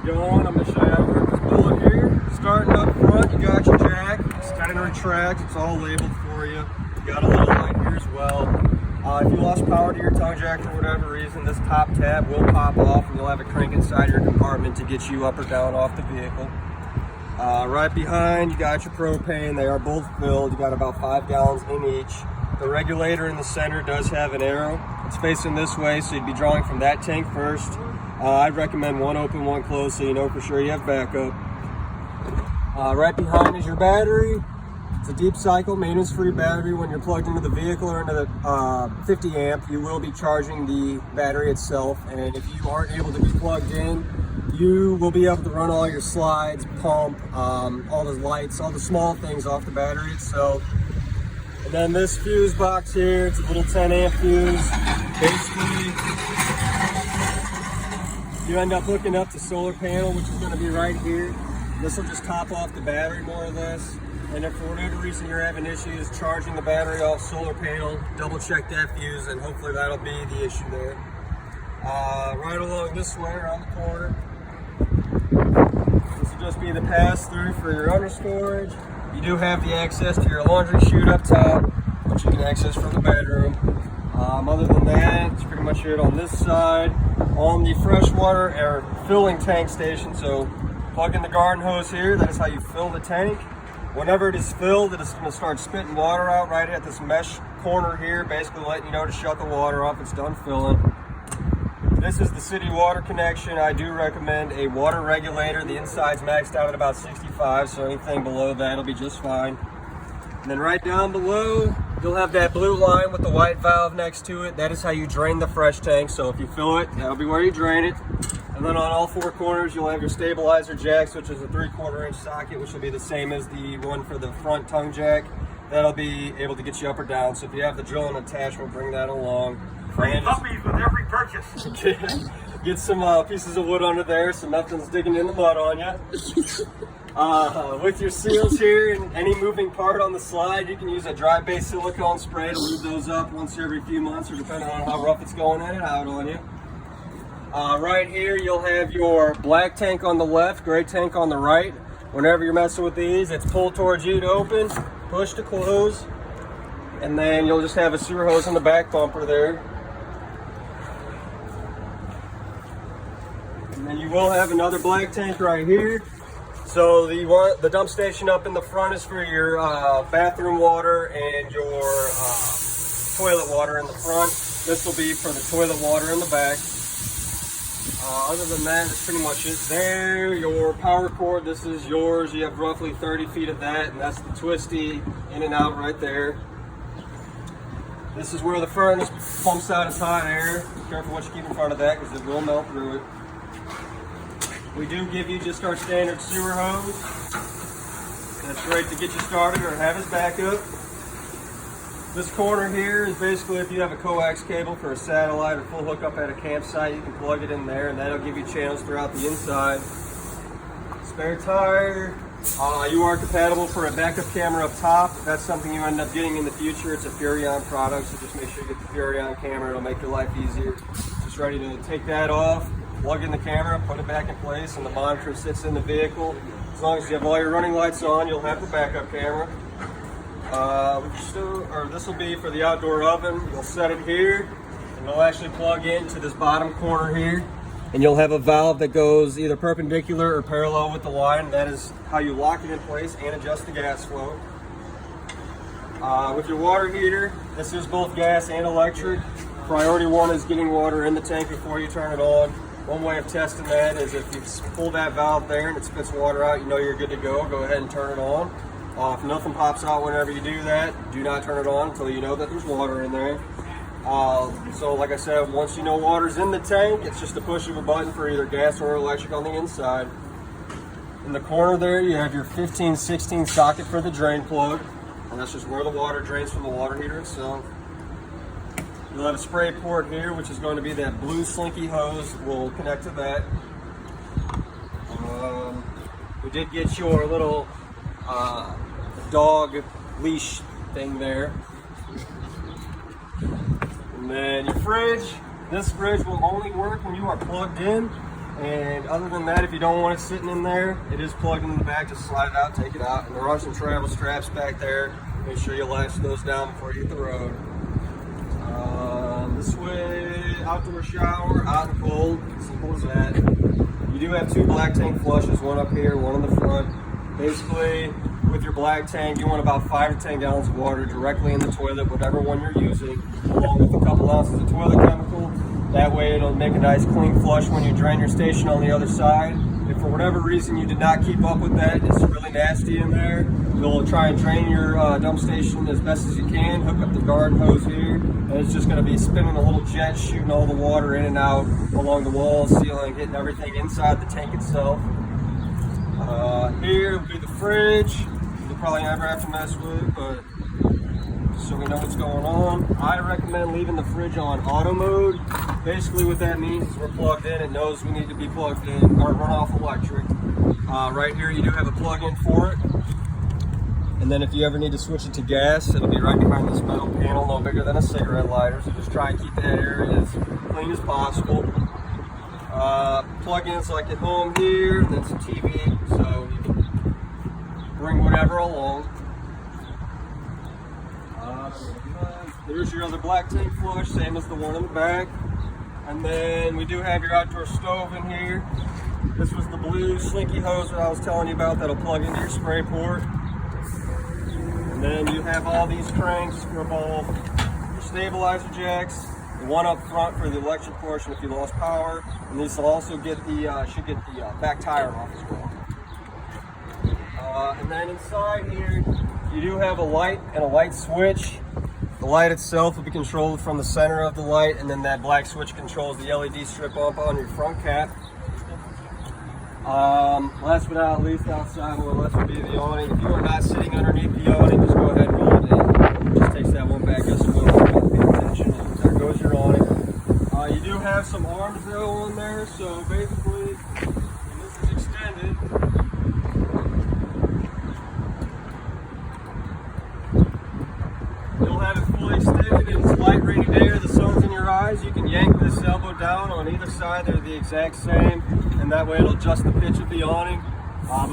going. I'm going to show you how to work this bullet here. Starting up front, you got your jack. It's kind of retract. It's all labeled for you. You got a little light here as well. If you lost power to your tongue jack for whatever reason, this top tab will pop off and you'll have a crank inside your compartment to get you up or down off the vehicle. Right behind, you got your propane. They are both filled. You got about 5 gallons in each. The regulator in the center does have an arrow. It's facing this way, so you'd be drawing from that tank first. I'd recommend one open, one closed, so you know for sure you have backup. Right behind is your battery. It's a deep cycle, maintenance-free battery. When you're plugged into the vehicle or into the 50 amp, you will be charging the battery itself. And if you aren't able to be plugged in, you will be able to run all your slides, pump, all the lights, all the small things off the battery itself. And then this fuse box here, it's a little 10 amp fuse. Basically, you end up hooking up the solar panel, which is going to be right here. This will just top off the battery more or less. And if for whatever reason you're having issues charging the battery off solar panel, double check that fuse and hopefully that'll be the issue there. Right along this way around the corner, this will just be the pass through for your under storage. You do have the access to your laundry chute up top, which you can access from the bedroom. Other than that, it's pretty much it on this side. On the freshwater or filling tank station, so plug in the garden hose here. That is how you fill the tank. Whenever it is filled, it is going to start spitting water out right at this mesh corner here, basically letting you know to shut the water off. It's done filling. This is the city water connection. I do recommend a water regulator. The inside's maxed out at about 65, so anything below that will be just fine. And then right down below, you'll have that blue line with the white valve next to it. That is how you drain the fresh tank. So if you fill it, that'll be where you drain it. And then on all 4 corners, you'll have your stabilizer jacks, which is a 3/4 inch socket, which will be the same as the one for the front tongue jack. That'll be able to get you up or down. So if you have the drilling attachment, bring that along. Free puppies with every purchase. Get some pieces of wood under there so nothing's digging in the mud on you. With your seals here and any moving part on the slide, you can use a dry base silicone spray to lube those up once every few months, or depending on how rough it's going in and out on you. Right here, you'll have your black tank on the left, gray tank on the right. Whenever you're messing with these, it's pull towards you to open, push to close, and then you'll just have a sewer hose on the back bumper there. And then you will have another black tank right here. So the dump station up in the front is for your bathroom water and your toilet water in the front. This will be for the toilet water in the back. Other than that, that's pretty much it there. Your power cord, this is yours. You have roughly 30 feet of that, and that's the twisty in and out right there. This is where the furnace pumps out its hot air. Be careful what you keep in front of that because it will melt through it. We do give you just our standard sewer hose. That's great to get you started or have as backup. This corner here is basically if you have a coax cable for a satellite or full hookup at a campsite, you can plug it in there and that'll give you channels throughout the inside. Spare tire. You are compatible for a backup camera up top. If that's something you end up getting in the future, it's a Furrion product, so just make sure you get the Furrion camera. It'll make your life easier. Just ready to take that off, plug in the camera, put it back in place, and the monitor sits in the vehicle. As long as you have all your running lights on, you'll have the backup camera. This will be for the outdoor oven. You'll set it here, and it'll actually plug into this bottom corner here. And you'll have a valve that goes either perpendicular or parallel with the line. That is how you lock it in place and adjust the gas flow. With your water heater, this is both gas and electric. Priority 1 is getting water in the tank before you turn it on. One way of testing that is if you pull that valve there and it spits water out, you know you're good to go. Go ahead and turn it on. If nothing pops out whenever you do that, do not turn it on until you know that there's water in there. So like I said, once you know water's in the tank, it's just a push of a button for either gas or electric on the inside. In the corner there, you have your 15/16 socket for the drain plug, and that's just where the water drains from the water heater itself. You'll have a spray port here, which is going to be that blue slinky hose. We'll connect to that. We did get your little dog leash thing there. And then your fridge. This fridge will only work when you are plugged in And other than that, if you don't want it sitting in there, it is plugged in the back. Just slide it out, take it out. And there are some travel straps back there. Make sure you lash those down before you hit the road. This way, outdoor shower, hot and cold, simple as that. You do have 2 black tank flushes, one up here, one in the front. Basically, with your black tank, you want about 5 to 10 gallons of water directly in the toilet, whatever one you're using, along with a couple ounces of toilet chemical. That way it'll make a nice clean flush when you drain your station on the other side. If for whatever reason you did not keep up with that, it's really nasty in there, you'll try and drain your dump station as best as you can, hook up the garden hose here, and it's just going to be spinning a little jet, shooting all the water in and out along the walls, ceiling, hitting everything inside the tank itself. Here will be the fridge. You'll probably never have to mess with it, but just so we know what's going on. I recommend leaving the fridge on auto mode. Basically what that means is we're plugged in, it knows we need to be plugged in or run off electric. Right here you do have a plug-in for it. And then if you ever need to switch it to gas, it'll be right behind this metal panel, no bigger than a cigarette lighter. So just try and keep that area as clean as possible. Plug-ins like at home here, and then some TV, so you can bring whatever along. There's your other black tank flush, same as the one in the back. And then we do have your outdoor stove in here. This was the blue slinky hose that I was telling you about that'll plug into your spray port. And then you have all these cranks for both your stabilizer jacks, the one up front for the electric portion if you lost power, and these will also get the should get the back tire off as well. And then inside here, you do have a light and a light switch. The light itself will be controlled from the center of the light, and then that black switch controls the LED strip up on your front cap. Last but not least, outside more or less would be the awning. If you are not sitting underneath the awning, just go ahead and roll it in. It just takes that one back just a little bit. Pay attention. There goes your awning. You do have some arms though on there, so basically, when this is extended, you'll have it fully extended and it's light rated air. The sun's in your eyes. You can yank this elbow down on either side. They're the exact same, and that way it'll adjust the pitch of the awning.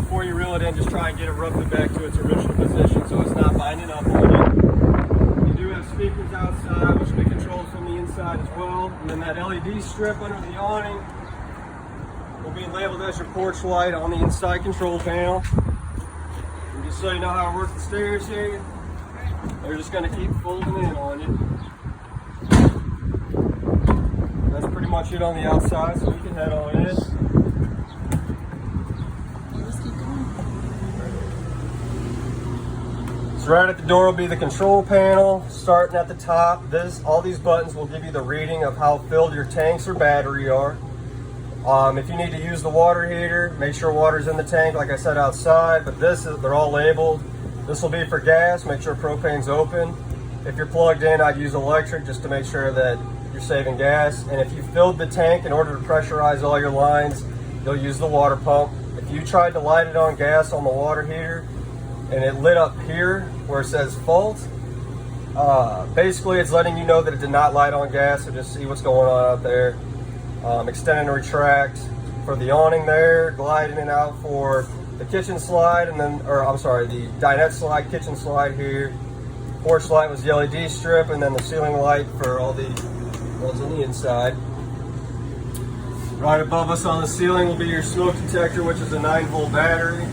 Before you reel it in, just try and get it roughly back to its original position so it's not binding up on you. You do have speakers outside, which will be controlled from the inside as well. And then that LED strip under the awning will be labeled as your porch light on the inside control panel. And just so you know how to work the stairs here, they're just going to keep folding in on you. That's pretty much it on the outside, so we can head on in. So right at the door will be the control panel. Starting at the top, all these buttons will give you the reading of how filled your tanks or battery are. If you need to use the water heater, make sure water's in the tank, like I said, outside, but they're all labeled. This will be for gas, make sure propane's open. If you're plugged in, I'd use electric just to make sure that you're saving gas. And if you filled the tank in order to pressurize all your lines, you'll use the water pump. If you tried to light it on gas on the water heater and it lit up here where it says fault, basically it's letting you know that it did not light on gas, so just see what's going on out there. Extend and retract for the awning there, glide in and out for the kitchen slide, and then, or I'm sorry, the dinette slide, kitchen slide here. Porch light was the LED strip, and then the ceiling light for all the ones on the inside. Right above us on the ceiling will be your smoke detector, which is a 9-volt battery.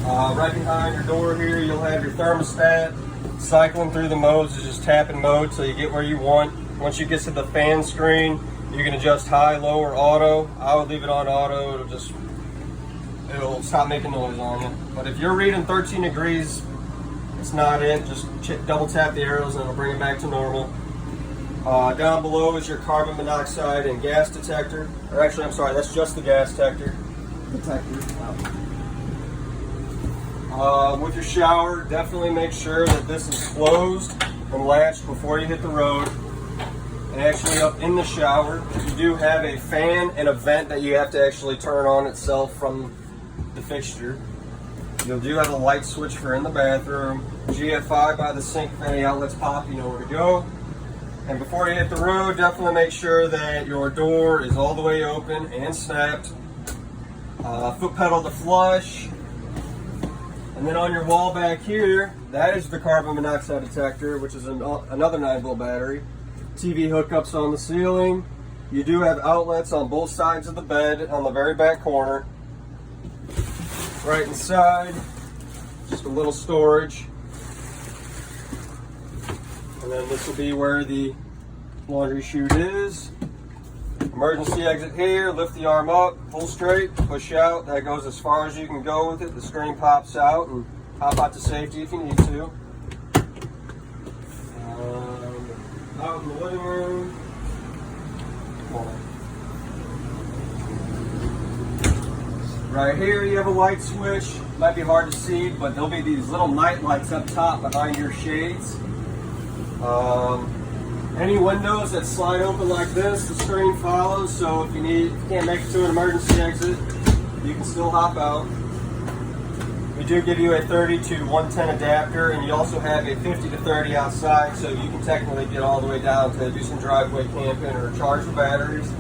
Right behind your door here, you'll have your thermostat. Cycling through the modes is just tapping mode, so you get where you want. Once you get to the fan screen, you can adjust high, low, or auto. I would leave it on auto. It'll stop making noise on you. But if you're reading 13 degrees, it's not it. Just double tap the arrows and it'll bring it back to normal. Down below is your carbon monoxide and gas detector. Or actually, I'm sorry, that's just the gas detector. With your shower, definitely make sure that this is closed and latched before you hit the road. And actually up in the shower, you do have a fan and a vent that you have to actually turn on itself from the fixture. You do have a light switch for in the bathroom. GFI by the sink, if any outlets pop, you know where to go. And before you hit the road, definitely make sure that your door is all the way open and snapped. Foot pedal to flush. And then on your wall back here, that is the carbon monoxide detector, which is another 9-volt battery. TV hookups on the ceiling. You do have outlets on both sides of the bed on the very back corner. Right inside, just a little storage. And then this will be where the laundry chute is. Emergency exit here, lift the arm up, pull straight, push out. That goes as far as you can go with it. The screen pops out and hop out to safety if you need to. Out in the living room. Right here you have a light switch. Might be hard to see, but there'll be these little night lights up top behind your shades. Any windows that slide open like this, the screen follows, so if you can't make it to an emergency exit, you can still hop out. We do give you a 30 to 110 adapter, and you also have a 50 to 30 outside, so you can technically get all the way down to do some driveway camping or charge the batteries.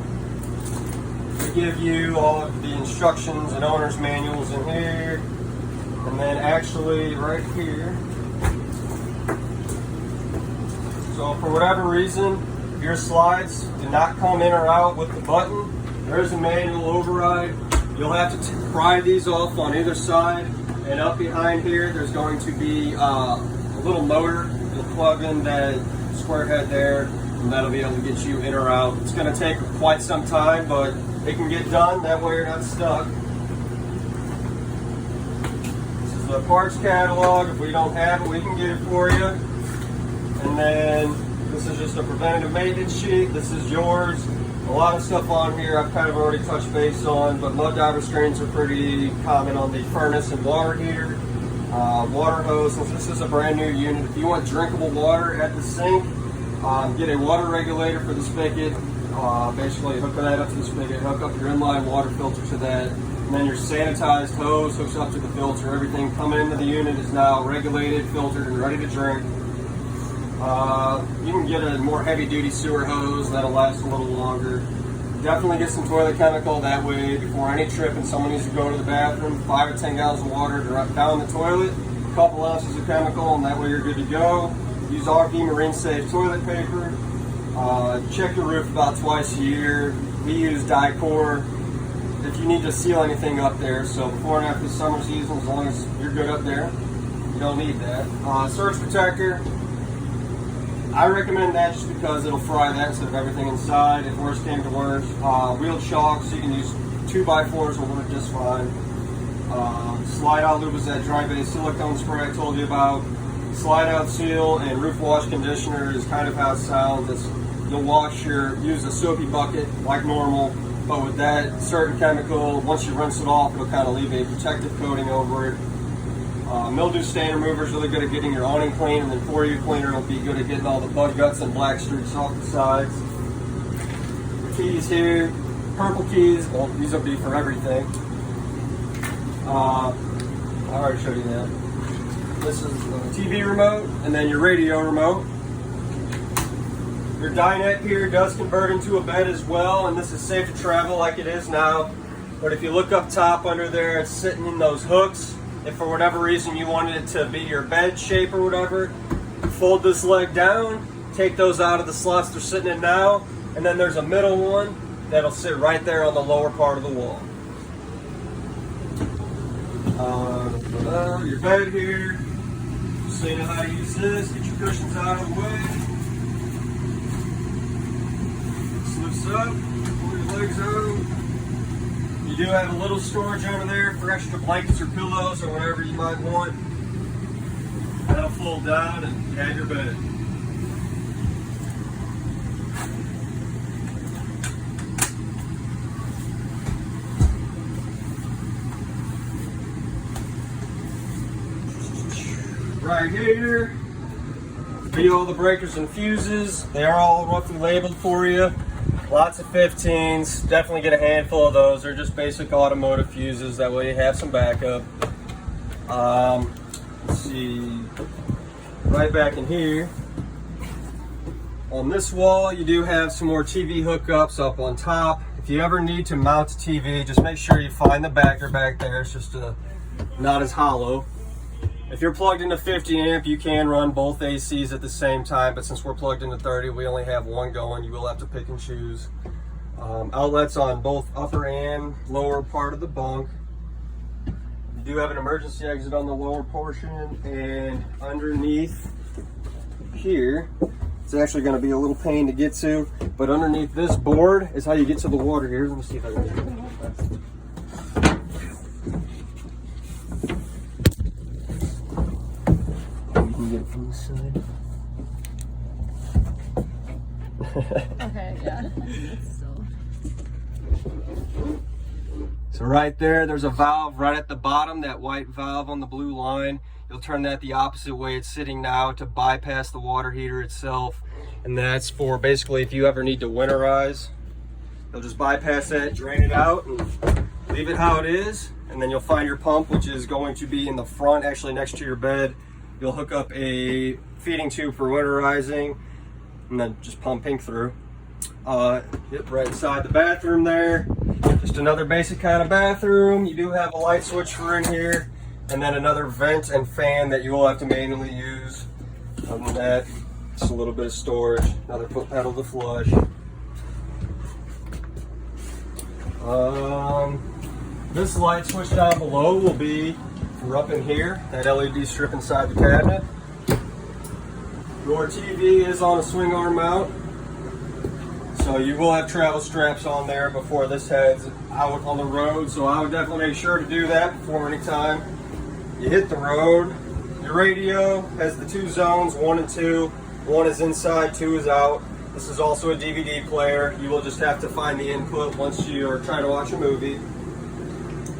We give you all of the instructions and owner's manuals in here, and then actually right here. So for whatever reason, your slides do not come in or out with the button, there is a manual override. You'll have to pry these off on either side, and up behind here there's going to be a little motor. You'll plug in that square head there, and that'll be able to get you in or out. It's going to take quite some time, but it can get done. That way you're not stuck. This is the parts catalog. If we don't have it, we can get it for you. And then this is just a preventative maintenance sheet. This is yours. A lot of stuff on here I've kind of already touched base on, but mud diver screens are pretty common on the furnace and water heater. Water hose, since this is a brand new unit, if you want drinkable water at the sink, get a water regulator for the spigot. Basically hook that up to the spigot, hook up your inline water filter to that, and then your sanitized hose hooks up to the filter. Everything coming into the unit is now regulated, filtered, and ready to drink. You can get a more heavy-duty sewer hose that'll last a little longer. Definitely get some toilet chemical, that way before any trip and someone needs to go to the bathroom, 5 or 10 gallons of water down the toilet, a couple ounces of chemical, and that way you're good to go. Use RV Marine Safe toilet paper. Check your roof about twice a year. We use Dicor if you need to seal anything up there. So before and after the summer season, as long as you're good up there, you don't need that. Surge protector. I recommend that just because it'll fry that instead of everything inside. If worse came to worse, wheel chalk, so you can use 2x4s will work just fine. Slide out lube is that dry base silicone spray I told you about. Slide out seal and roof wash conditioner is kind of how it sounds. You'll use a soapy bucket like normal, but with that certain chemical, once you rinse it off, it'll kind of leave a protective coating over it. Mildew stain remover is really good at getting your awning clean, and then for you cleaner will be good at getting all the bug guts and black streaks off the sides. Keys here, purple keys, well these will be for everything. I already showed you that. This is the TV remote, and then your radio remote. Your dinette here does convert into a bed as well, and this is safe to travel like it is now. But if you look up top under there, it's sitting in those hooks. If for whatever reason you wanted it to be your bed shape or whatever, fold this leg down, take those out of the slots they're sitting in now, and then there's a middle one that'll sit right there on the lower part of the wall. Your bed here, so you know how to use this. Get your cushions out of the way. Slips up, pull your legs out. You do have a little storage over there for extra blankets or pillows or whatever you might want. That'll fold down and add your bed. Right here, be all the breakers and fuses. They are all roughly labeled for you. Lots of 15s, definitely get a handful of those. They're just basic automotive fuses, that way you have some backup. Let's see, right back in here, On this wall, you do have some more TV hookups up on top. If you ever need to mount a TV, just make sure you find the backer back there. It's just not as hollow. If you're plugged into 50 amp, you can run both ACs at the same time, but since we're plugged into 30, we only have one going. You will have to pick and choose. Outlets on both upper and lower part of the bunk. You do have an emergency exit on the lower portion, and underneath here, it's actually going to be a little pain to get to, but underneath this board is how you get to the water here. Let me see if I can get it. You can get it from this side. Okay, yeah. So right there's a valve right at the bottom, that white valve on the blue line. You'll turn that the opposite way it's sitting now to bypass the water heater itself. And that's for basically if you ever need to winterize, you'll just bypass that, drain it out, and leave it how it is. And then you'll find your pump, which is going to be in the front, actually next to your bed. You'll hook up a feeding tube for winterizing, and then just pumping through. Yep, right inside the bathroom there. Just another basic kind of bathroom. You do have a light switch for in here, and then another vent and fan that you will have to manually use. Other than that, just a little bit of storage. Another foot pedal to flush. This light switch down below will be for up in here, that LED strip inside the cabinet. Your TV is on a swing arm mount, so you will have travel straps on there before this heads out on the road. So I would definitely make sure to do that before any time you hit the road. Your radio has the 2 zones, 1 and 2. 1 is inside, 2 is out. This is also a DVD player. You will just have to find the input once you are trying to watch a movie.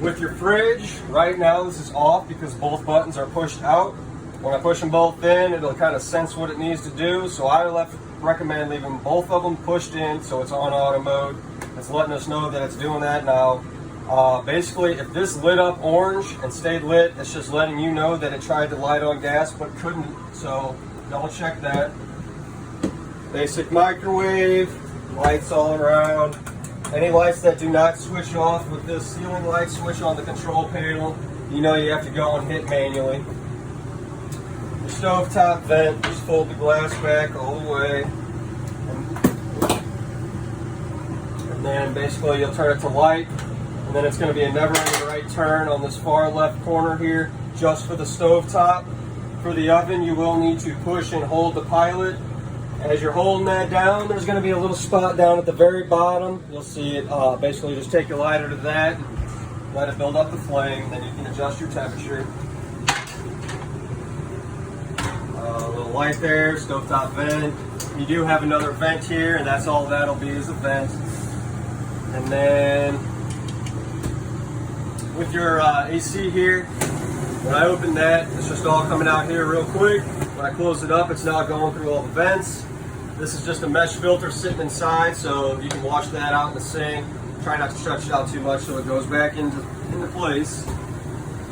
With your fridge, right now this is off because both buttons are pushed out. When I push them both in, it'll kind of sense what it needs to do. So I recommend leaving both of them pushed in so it's on auto mode. It's letting us know that it's doing that now. Basically, if this lit up orange and stayed lit, it's just letting you know that it tried to light on gas but couldn't. So double check that. Basic microwave, lights all around. Any lights that do not switch off with this ceiling light switch on the control panel, you know you have to go and hit manually. Your stovetop vent, just fold the glass back all the way. And then basically you'll turn it to light, and then it's going to be a never-ending right turn on this far left corner here, just for the stovetop. For the oven, you will need to push and hold the pilot. As you're holding that down, there's going to be a little spot down at the very bottom. You'll see it. Basically, just take your lighter to that, and let it build up the flame. Then you can adjust your temperature. A little light there, stovetop vent. You do have another vent here, and that's all that'll be is a vent. And then with your AC here, when I open that, it's just all coming out here real quick. When I close it up, it's now going through all the vents. This is just a mesh filter sitting inside, so you can wash that out in the sink. Try not to stretch it out too much so it goes back into place.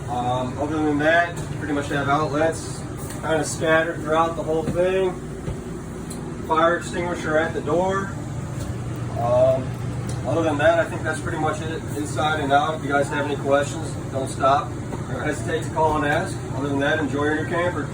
Other than that, you pretty much have outlets kind of scattered throughout the whole thing. Fire extinguisher at the door. Other than that, I think that's pretty much it inside and out. If you guys have any questions, don't stop or hesitate to call and ask. Other than that, enjoy your new camper.